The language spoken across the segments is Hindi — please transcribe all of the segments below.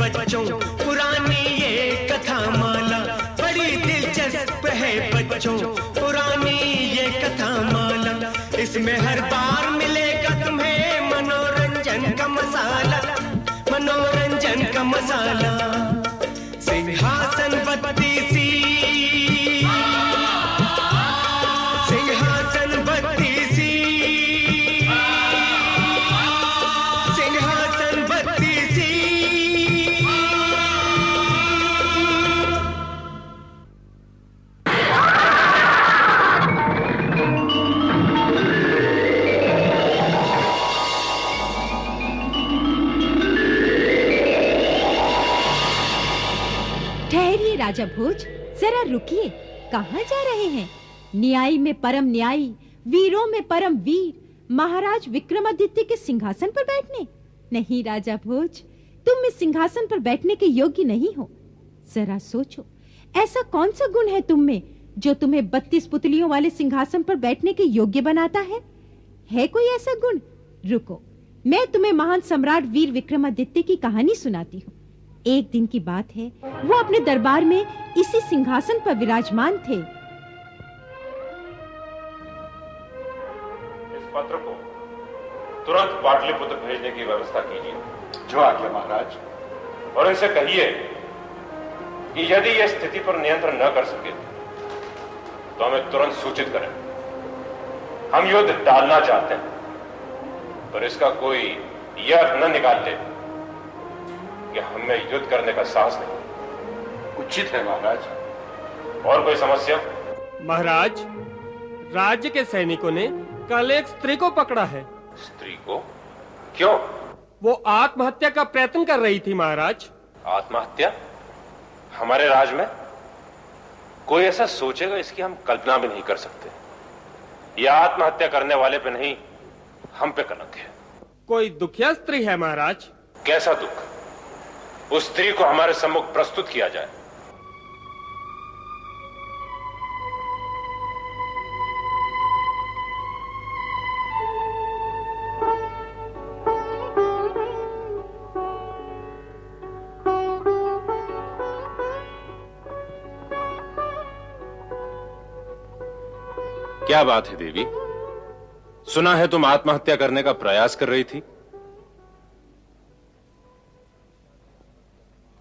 बच्चों पुरानी ये कथा माला, बड़ी दिलचस्प है बच्चों पुरानी ये कथा माला। इसमें हर बार मिलेगा तुम्हें मनोरंजन का मसाला, मनोरंजन का मसाला। सिंहासन बत्तीसी, सिंहासन बत्तीसी, सिंहासन बत्तीसी। ठहरिए राजा भोज, जरा रुकिए। कहाँ जा रहे हैं? न्यायी में परम न्यायी, वीरों में परम वीर महाराज विक्रमादित्य के सिंहासन पर बैठने? नहीं राजा भोज, तुम इस सिंहासन पर बैठने के योग्य नहीं हो। जरा सोचो, ऐसा कौन सा गुण है तुम में जो तुम्हें 32 पुतलियों वाले सिंहासन पर बैठने के योग्य बनाता है? है कोई ऐसा गुण? रुको, मैं तुम्हें महान सम्राट वीर विक्रमादित्य की कहानी सुनाती हूँ। एक दिन की बात है, वो अपने दरबार में इसी सिंहासन पर विराजमान थे। इस पत्र को तुरंत पाटलिपुत्र भेजने की व्यवस्था कीजिए। जो आज्ञा महाराज। और इनसे कहिए कि यदि यह स्थिति पर नियंत्रण न कर सके तो हमें तुरंत सूचित करें। हम युद्ध टालना चाहते हैं, पर इसका कोई यह अर्थ न निकाल ले कि हमें युद्ध करने का साहस नहीं। उचित है महाराज। और कोई समस्या? महाराज, राज्य के सैनिकों ने कल एक स्त्री को पकड़ा है। स्त्री को? क्यों? वो आत्महत्या का प्रयत्न कर रही थी महाराज। आत्महत्या? हमारे राज में कोई ऐसा सोचेगा इसकी हम कल्पना भी नहीं कर सकते। यह आत्महत्या करने वाले पे नहीं, हम पे कलंक है। कोई दुखिया स्त्री है महाराज। कैसा दुख? उस स्त्री को हमारे सम्मुख प्रस्तुत किया जाए। क्या बात है देवी? सुना है तुम आत्महत्या करने का प्रयास कर रही थी।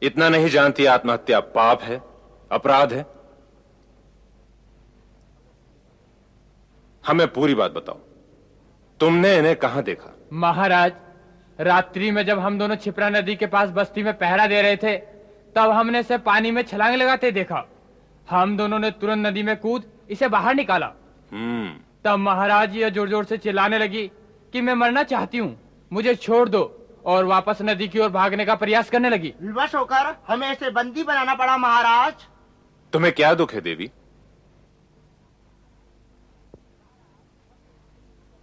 इतना नहीं जानती आत्महत्या पाप है, अपराध है? हमें पूरी बात बताओ, तुमने इन्हें कहां देखा? महाराज, रात्रि में जब हम दोनों छिपरा नदी के पास बस्ती में पहरा दे रहे थे, तब हमने इसे पानी में छलांग लगाते देखा। हम दोनों ने तुरंत नदी में कूद इसे बाहर निकाला। तब महाराज ये जोर जोर से चिल्लाने लगी कि मैं मरना चाहती हूँ, मुझे छोड़ दो, और वापस नदी की ओर भागने का प्रयास करने लगी। विवश होकर हमें इसे बंदी बनाना पड़ा महाराज। तुम्हें क्या दुख है देवी?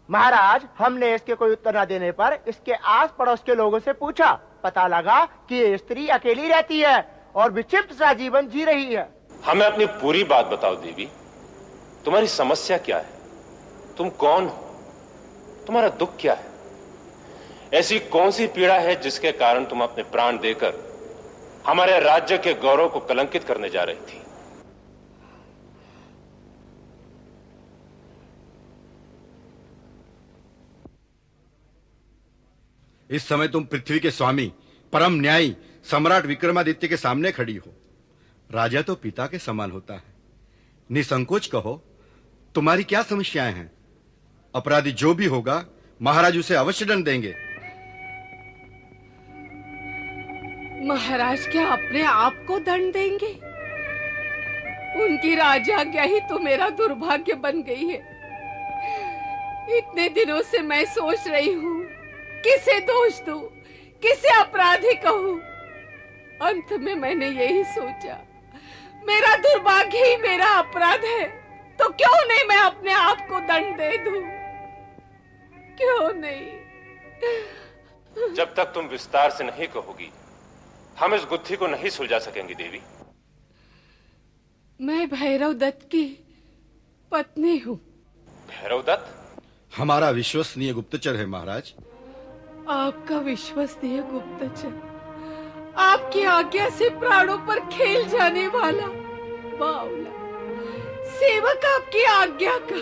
महाराज, हमने इसके कोई उत्तर न देने पर इसके आस पड़ोस के लोगों से पूछा। पता लगा कि ये स्त्री अकेली रहती है और विक्षिप्त सा जीवन जी रही है। हमें अपनी पूरी बात बताओ देवी, तुम्हारी समस्या क्या है? तुम कौन हो? तुम्हारा दुख क्या है? ऐसी कौन सी पीड़ा है जिसके कारण तुम अपने प्राण देकर हमारे राज्य के गौरव को कलंकित करने जा रही थी? इस समय तुम पृथ्वी के स्वामी, परम न्यायी सम्राट विक्रमादित्य के सामने खड़ी हो। राजा तो पिता के समान होता है। निसंकोच कहो, तुम्हारी क्या समस्याएं हैं? अपराधी जो भी होगा, महाराज उसे अवश्य दंड देंगे। महाराज क्या अपने आप को दंड देंगे? उनकी राजाज्ञा ही तो मेरा दुर्भाग्य बन गई है। इतने दिनों से मैं सोच रही हूँ, किसे दोष दूं, किसे अपराधी कहूँ। अंत में मैंने यही सोचा, मेरा दुर्भाग्य ही मेरा अपराध है, तो क्यों नहीं मैं अपने आप को दंड दे दूं? क्यों नहीं? जब तक तुम विस्तार से नहीं कहोगी, हम इस गुत्थी को नहीं सुलझा सकेंगे देवी। मैं भैरव दत्त की पत्नी हूँ। भैरव दत्त? हमारा विश्वसनीय गुप्तचर है महाराज। आपका विश्वसनीय गुप्तचर? आपकी आज्ञा से प्राणों पर खेल जाने वाला बावला सेवक आपकी आज्ञा का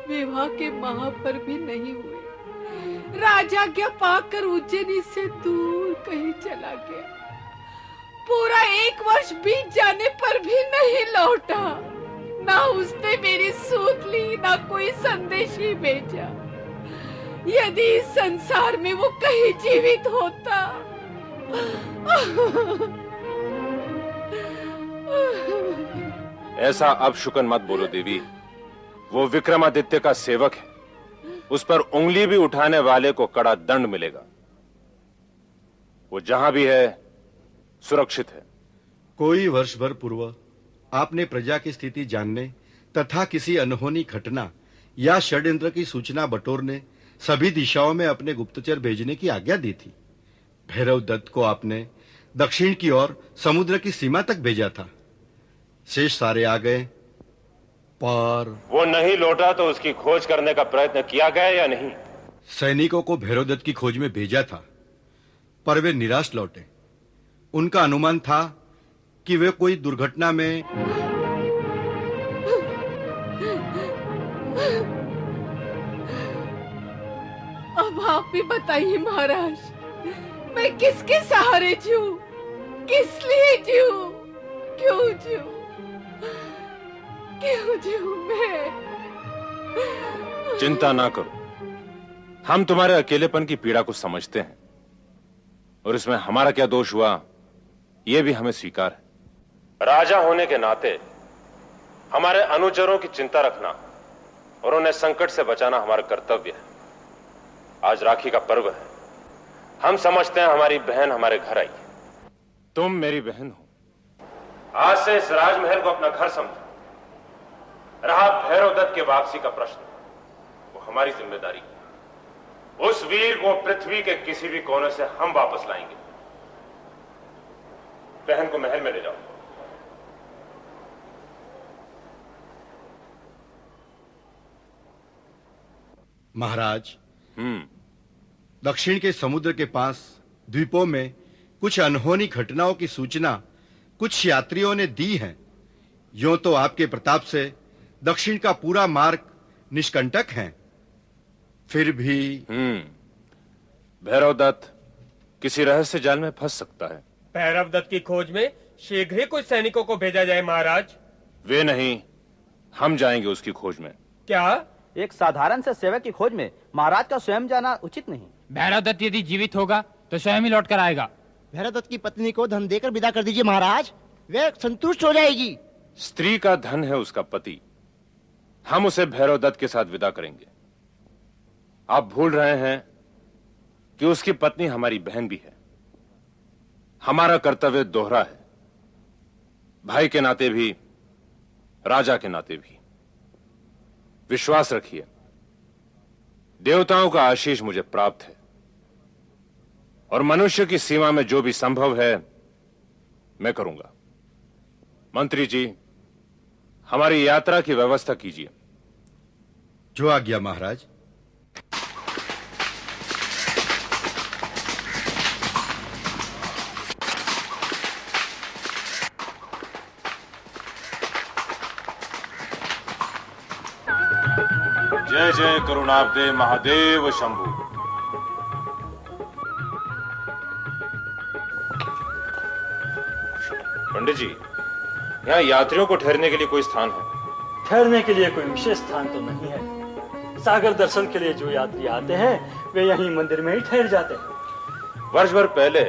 विवाह के माह पर भी नहीं हुए राजाज्ञा पाकर उज्जैनी से दूर कहीं चला गया। पूरा 1 वर्ष बीत जाने पर भी नहीं लौटा। ना उसने मेरी सूत ली, ना कोई संदेश ही भेजा। यदि इस संसार में वो कहीं जीवित होता। ऐसा अब शुकन मत बोलो देवी। वो विक्रमादित्य का सेवक है, उस पर उंगली भी उठाने वाले को कड़ा दंड मिलेगा। वो जहां भी है सुरक्षित है। कोई वर्ष भर पूर्व आपने प्रजा की स्थिति जानने तथा किसी अनहोनी घटना या षड्यंत्र की सूचना बटोरने सभी दिशाओं में अपने गुप्तचर भेजने की आज्ञा दी थी। भैरव दत्त को आपने दक्षिण की ओर समुद्र की सीमा तक भेजा था। शेष सारे आ गए, पर वो नहीं लौटा तो उसकी खोज करने का प्रयत्न किया गया या नहीं? सैनिकों को भैरव दत्त की खोज में भेजा था, पर वे निराश लौटे। उनका अनुमान था कि वे कोई दुर्घटना में अब आप ही बताइए महाराज, मैं किसके सहारे जीऊं? किस लिए जीऊं? क्यों जीऊं? क्यों जीऊं मैं? चिंता ना करो, हम तुम्हारे अकेलेपन की पीड़ा को समझते हैं और इसमें हमारा क्या दोष हुआ यह भी हमें स्वीकार है। राजा होने के नाते हमारे अनुचरों की चिंता रखना और उन्हें संकट से बचाना हमारा कर्तव्य है। आज राखी का पर्व है, हम समझते हैं हमारी बहन हमारे घर आई है। तुम मेरी बहन हो। आज से इस राजमहल को अपना घर समझो। रहा भैरव दत्त के वापसी का प्रश्न, वो हमारी जिम्मेदारी है। उस वीर को पृथ्वी के किसी भी कोने से हम वापस लाएंगे। बहन को महल में ले जाओ। महाराज, दक्षिण के समुद्र के पास द्वीपों में कुछ अनहोनी घटनाओं की सूचना कुछ यात्रियों ने दी है। यूं तो आपके प्रताप से दक्षिण का पूरा मार्ग निष्कंटक है, फिर भी भैरव दत्त किसी रहस्य जाल में फंस सकता है। भैरव दत्त की खोज में शीघ्र ही कुछ सैनिकों को भेजा जाए महाराज। वे नहीं, हम जाएंगे उसकी खोज में। क्या? एक साधारण से सेवक की खोज में महाराज का स्वयं जाना उचित नहीं। भैरव दत्त यदि जीवित होगा तो स्वयं ही लौट कर आएगा। भैरव दत्त की पत्नी को धन देकर विदा कर दीजिए महाराज, वे संतुष्ट हो जाएगी। स्त्री का धन है उसका पति, हम उसे भैरव दत्त के साथ विदा करेंगे। आप भूल रहे हैं कि उसकी पत्नी हमारी बहन भी है। हमारा कर्तव्य दोहरा है, भाई के नाते भी, राजा के नाते भी। विश्वास रखिए, देवताओं का आशीष मुझे प्राप्त है और मनुष्य की सीमा में जो भी संभव है मैं करूंगा। मंत्री जी, हमारी यात्रा की व्यवस्था कीजिए। जो आज्ञा महाराज। जय जय करुणाब्दे महादेव शंभु। पंडित जी, यहाँ यात्रियों को ठहरने के लिए कोई स्थान है? ठहरने के लिए कोई विशेष स्थान तो नहीं है। सागर दर्शन के लिए जो यात्री आते हैं वे यहीं मंदिर में ही ठहर जाते हैं। वर्ष भर पहले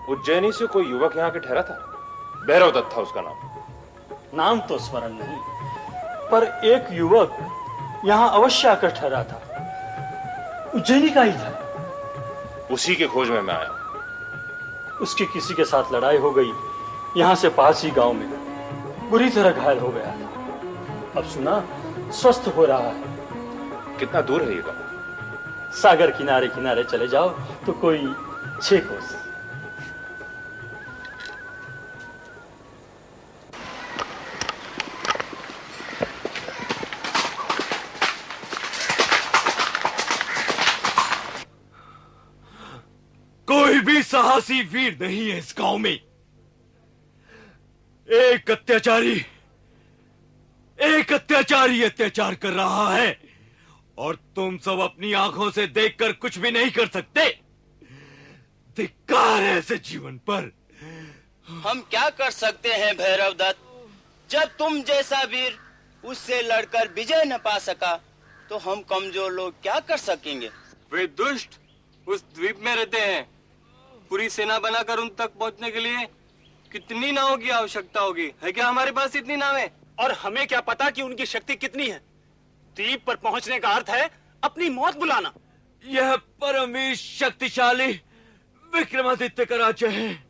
उज्जैनी से कोई युवक यहाँ के ठहरा था, भैरव दत्त था उसका नाम। नाम तो स्मरण नहीं, पर एक युवक यहाँ अवश्य आकर ठहरा था, उज्जैनी का ही था। उसी के खोज में मैं आया। उसकी किसी के साथ लड़ाई हो गई, यहाँ से पास ही गांव में बुरी तरह घायल हो गया था। अब सुना स्वस्थ हो रहा है। कितना दूर है ये गांव? सागर किनारे किनारे चले जाओ तो कोई 6 कोस। कोई भी साहसी वीर नहीं है इस गांव में। एक अत्याचारी अत्याचार कर रहा है और तुम सब अपनी आंखों से देखकर कुछ भी नहीं कर सकते। धिक्कार है ऐसे जीवन पर। हम क्या कर सकते हैं भैरव दत्त? जब तुम जैसा वीर उससे लड़कर विजय न पा सका तो हम कमजोर लोग क्या कर सकेंगे? वे दुष्ट उस द्वीप में रहते हैं। पूरी सेना बनाकर उन तक पहुंचने के लिए कितनी नावों की आवश्यकता होगी? है क्या हमारे पास इतनी नावें? और हमें क्या पता कि उनकी शक्ति कितनी है? द्वीप पर पहुंचने का अर्थ है अपनी मौत बुलाना। यह परम शक्तिशाली विक्रमादित्य का राज्य है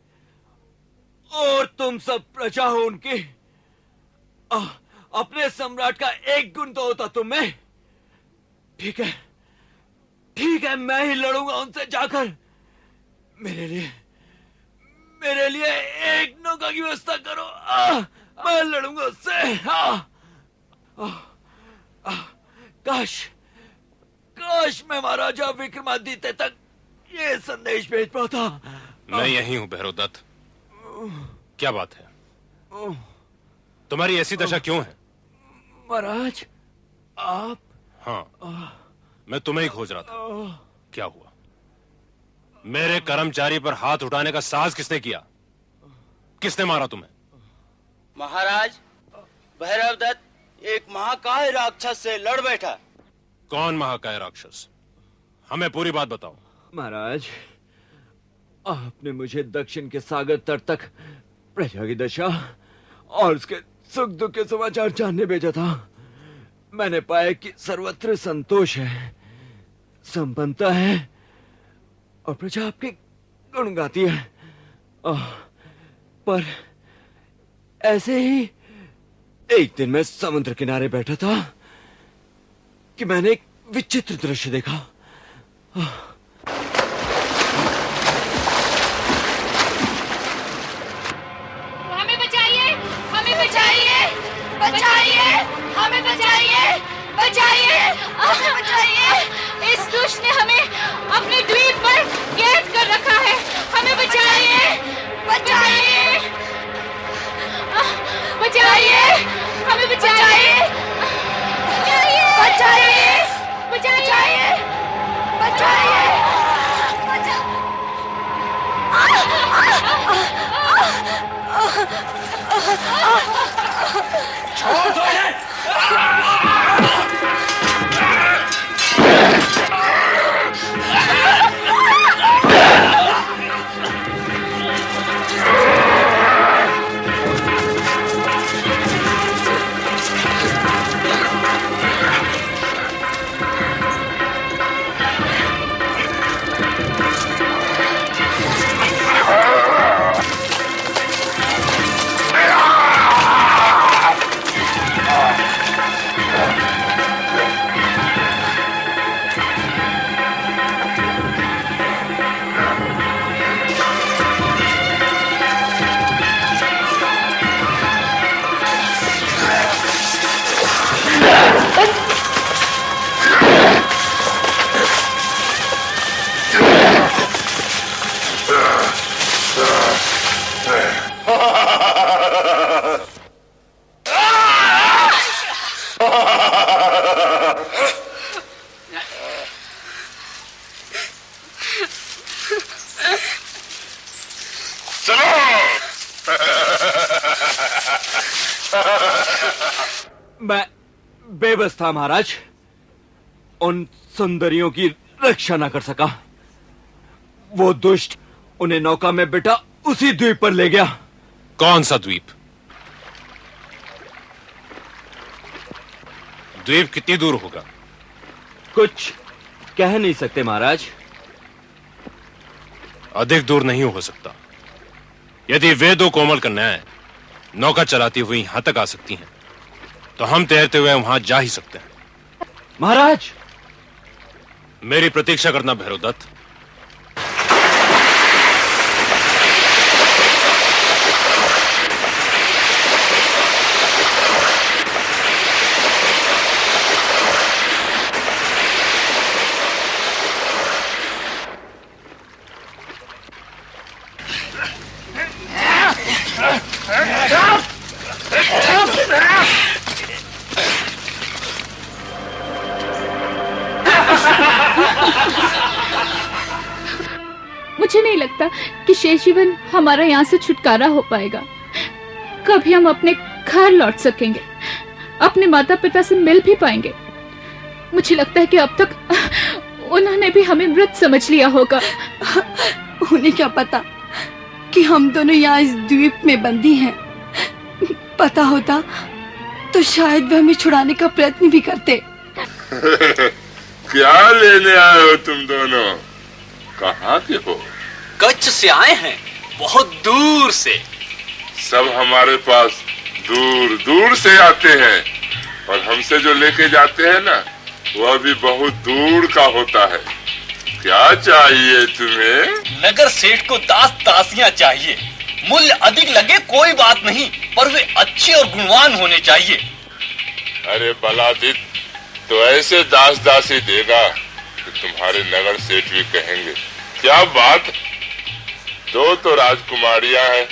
और तुम सब प्रजा हो उनकी। अपने सम्राट का एक गुण तो होता तुम में। ठीक है, मैं ही लड़ूंगा उनसे जाकर। मेरे लिए एक नौका की व्यवस्था करो। मैं लड़ूंगा उससे। काश मैं महाराजा विक्रमादित्य तक ये संदेश भेज पाता। मैं यही हूं भैरव दत्त। क्या बात है? तुम्हारी ऐसी दशा क्यों है? महाराज आप? हाँ, मैं तुम्हें ही खोज रहा था। क्या हुआ? मेरे कर्मचारी पर हाथ उठाने का साहस किसने किया? किसने मारा तुम्हें? महाराज, भैरव दत्त एक महाकाय राक्षस से लड़ बैठा। कौन महाकाय राक्षस? हमें पूरी बात बताओ। महाराज, आपने मुझे दक्षिण के सागर तट तक प्रजा की दशा और उसके सुख दुख के समाचार जानने भेजा था। मैंने पाया कि सर्वत्र संतोष है, संपन्नता है और प्रजा आपके गुण गाती है। पर ऐसे ही एक दिन मैं समुद्र किनारे बैठा था कि मैंने एक विचित्र दृश्य देखा। हमें बचाइए, हमें बचाइए, बचाइए, हमें बचाइए, बचाइए, हमें बचाइए। इस दुष्ट ने हमें अपने द्वीप पर कैद कर रखा है। हमें बचाइए, बचाइए, बचाइए, हमें बचाइए, बचाइए, बचाइए, बचाइए, छोड़ दो इन्हें! मैं बेबस था महाराज, उन सुंदरियों की रक्षा न कर सका। वो दुष्ट उन्हें नौका में बिठा उसी द्वीप पर ले गया। कौन सा द्वीप? द्वीप कितनी दूर होगा? कुछ कह नहीं सकते महाराज। अधिक दूर नहीं हो सकता। यदि वे दो कोमल कन्याएं नौका चलाती हुई यहां तक आ सकती हैं, तो हम तैरते हुए वहां जा ही सकते हैं। महाराज, मेरी प्रतीक्षा करना भैरव दत्त। मुझे नहीं लगता कि शेष जीवन हमारा यहाँ से छुटकारा हो पाएगा। कभी हम अपने घर लौट सकेंगे, अपने माता पिता से मिल भी पाएंगे। मुझे लगता है कि अब तक उन्होंने भी हमें मृत समझ लिया होगा। उन्हें क्या पता कि हम दोनों यहाँ इस द्वीप में बंदी हैं। पता होता तो शायद वे हमें छुड़ाने का प्रयत्न भी करते। क्या लेने आए हो तुम दोनों? कहाँ के हो? कच्छ से आए हैं, बहुत दूर से। सब हमारे पास दूर दूर से आते हैं, और हमसे जो लेके जाते हैं ना, वह भी बहुत दूर का होता है। क्या चाहिए तुम्हें? नगर सेठ को दास दासियां चाहिए। मूल्य अधिक लगे कोई बात नहीं, पर वे अच्छे और गुणवान होने चाहिए। अरे बलादित, तो ऐसे दास दासी देगा कि तुम्हारे नगर सेठ भी कहेंगे क्या बात। दो तो राजकुमारियां हैं,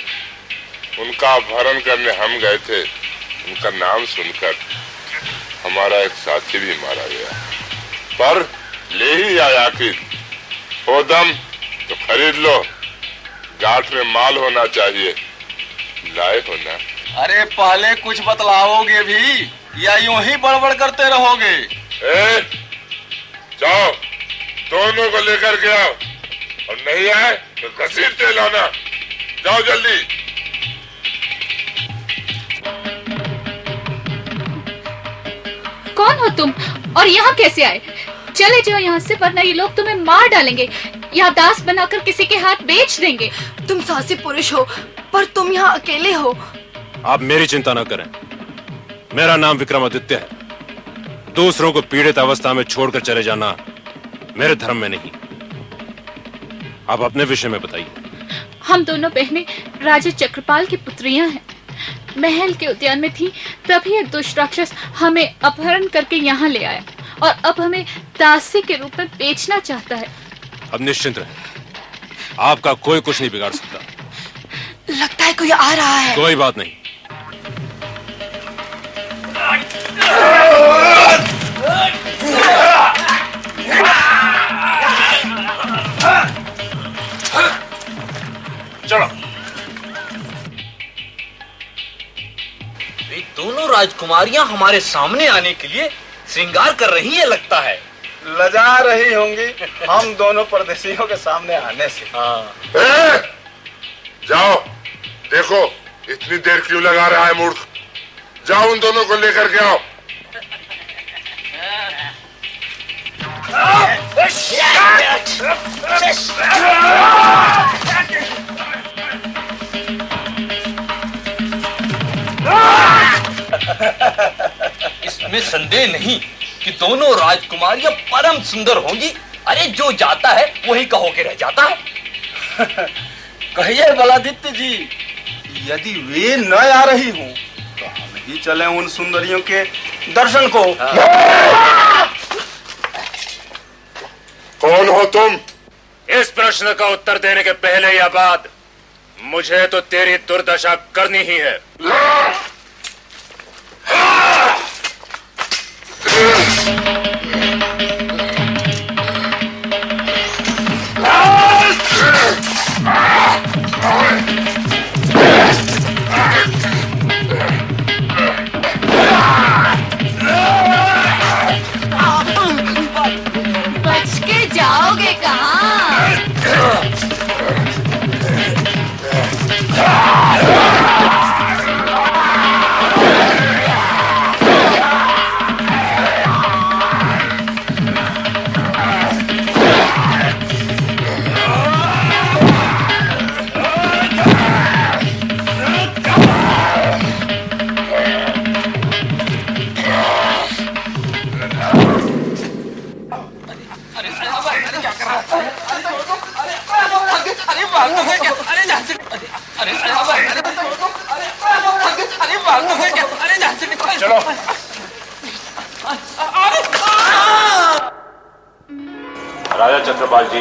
उनका अपहरण करने हम गए थे। उनका नाम सुनकर हमारा एक साथी भी मारा गया, पर ले ही आया आखिर। हो दम तो खरीद लो, गांठ में माल होना चाहिए। लाए हो ना? अरे पहले कुछ बतलाओगे भी या यूं ही बड़बड़ करते रहोगे? जाओ, दोनों को लेकर के आओ, और नहीं आए तो घसीटते लाना। जाओ जल्दी। कौन हो तुम और यहाँ कैसे आए? चले जाओ यहाँ से, वरना ये लोग तुम्हें मार डालेंगे या दास बनाकर किसी के हाथ बेच देंगे। तुम साहसी पुरुष हो, पर तुम यहाँ अकेले हो। आप मेरी चिंता न करें, मेरा नाम विक्रमादित्य है। दूसरों को पीड़ित अवस्था में छोड़कर चले जाना मेरे धर्म में नहीं। आप अपने विषय में बताइए। हम दोनों बहनें राजा चक्रपाल की पुत्रियां हैं। महल के उद्यान में थी, तभी एक दुष्ट राक्षस हमें अपहरण करके यहाँ ले आया और अब हमें दासी के रूप में बेचना चाहता है। अब निश्चिंत रहें, आपका कोई कुछ नहीं बिगाड़ सकता। लगता है कोई आ रहा है। कोई बात नहीं। चलो। वे दोनों राजकुमारियां हमारे सामने आने के लिए श्रृंगार कर रही है लगता है। लजा रही होंगी हम दोनों परदेशियों के सामने आने से। जाओ देखो, इतनी देर क्यों लगा रहा है मूर्ख। जाओ उन दोनों को लेकर के आओ। इसमें संदेह नहीं कि दोनों राजकुमारियां परम सुंदर होंगी। अरे जो जाता है वही कहो के रह जाता है। कहिए बलादित्य जी, यदि वे न आ रही हूँ तो हम ही चले उन सुंदरियों के दर्शन को। कौन हो तुम? इस प्रश्न का उत्तर देने के पहले या बाद मुझे तो तेरी दुर्दशा करनी ही है। बच के जाओगे कहाँ? चलो। राजा चक्रपाल जी,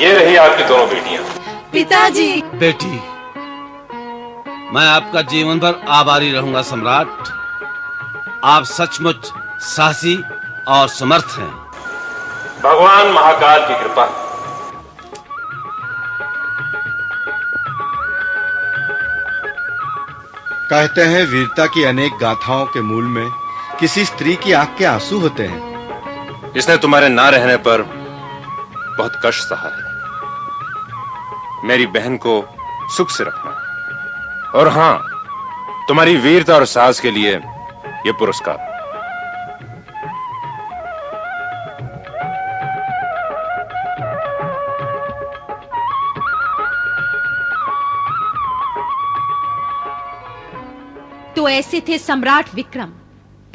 ये रही आपकी दोनों बेटियां। पिताजी। बेटी, मैं आपका जीवन भर आभारी रहूंगा सम्राट। आप सचमुच साहसी और समर्थ हैं। भगवान महाकाल की कृपा। कहते हैं वीरता की अनेक गाथाओं के मूल में किसी स्त्री की आंख के आंसू होते हैं। इसने तुम्हारे ना रहने पर बहुत कष्ट सहा है। मेरी बहन को सुख से रखना, और हां, तुम्हारी वीरता और साहस के लिए यह पुरस्कार। तो ऐसे थे सम्राट विक्रम,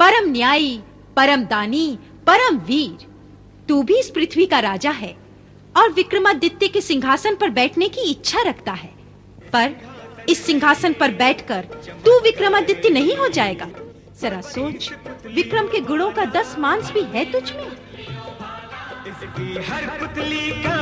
परम न्यायी, परम दानी, परम वीर। तू भी इस पृथ्वी का राजा है और विक्रमादित्य के सिंहासन पर बैठने की इच्छा रखता है, पर इस सिंहासन पर बैठकर तू विक्रमादित्य नहीं हो जाएगा। जरा सोच, विक्रम के गुणों का 10 मांस भी है तुझ में। हर पुतली का